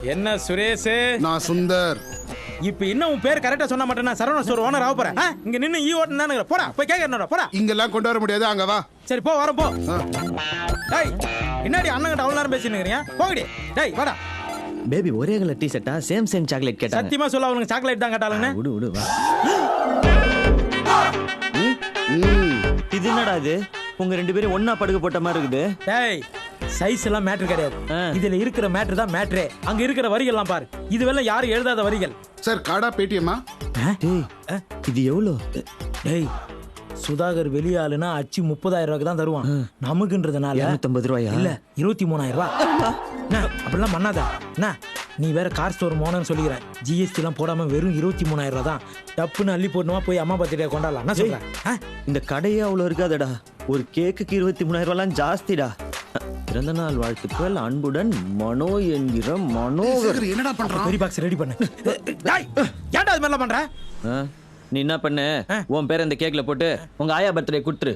என்ன சுரேஷ்? நான் சுந்தர். இப்ப இன்னும் உன் பேர் கரெக்டா சொன்னா மட்டும் நான் சரவண ஸ்டோர் ஓனர் ஆக போறேன். இங்க நின்னு ஈ ஓட்டு தானே. போடா போய் கேட்க போடா. இங்கெல்லாம் கொண்டு வர முடியாது, அங்க வா. சரி போ, வர போ. டேய் என்னடி அண்ணங்கிட்ட அவ்வளவு நேரம் பேசினுக்கிறியா? போகடி. டேய் வாடா. பேபி ஒரே கலர் டீ ஷர்ட்டா? சேம் சாக்லேட் கேட்டாங்க. சத்தியமா சொல்ல அவனுக்கு சாக்லேட் தான் கேட்டாலுங்க. விடு விடு வா. இது என்னடா இது? உங்க ரெண்டு பேரும் ஒண்ணா படுக்க போட்ட மாதிரி இருக்குது. டேய் சைஸ் எல்லாம் மேட்டர் கிடையாது. இதுல இருக்கிற மேட்டர் தான் மேட்டரே. அங்க இருக்கிற வரிகள் எல்லாம் பாரு. இதுவெல்லாம் யாரும் எழுதாத வரிகள். சார் காடா பேடிஎம்மா? டேய் இது எவ்வளோ? டேய் சுதாகர் வெளியாளுனா அச்சு 30,000 ரூபாய்க்கு தான் தருவான். நமக்குன்றதுனால 250 ரூபாயா? இல்ல 23,000 ரூபாய். அப்படிலாம் பண்ணாதா? என்ன நீ வேற கார் ஸ்டோர் ஓனர்னு சொல்லிக்கிறேன். ஜிஎஸ்டி எல்லாம் போடாம வெறும் 23,000 ரூபாய் தான். டப்புன்னு அள்ளி போடணுமா போய் அம்மா பர்த்டே கொண்டாடலாம். என்ன சொல்றேன்? இந்த கடையே அவ்வளோ இருக்காதடா. ஒரு கேக்குக்கு 23,000 ரூபாய்லாம் ஜாஸ்திடா. பிறந்த நாள் வாழ்த்துக்கள், அன்புடன் மனோ என்கிற மனோகர். என்னடா பண்றான்? பெரிய பாக்ஸ் ரெடி பண்ணு. டேய் ஏன்டா அது மாதிரிலாம் பண்ற? நீ என்ன பண்ணு, உன் பேர் இந்த கேக்ல போட்டு உங்க ஆயா பர்த்டே கொடுத்துரு.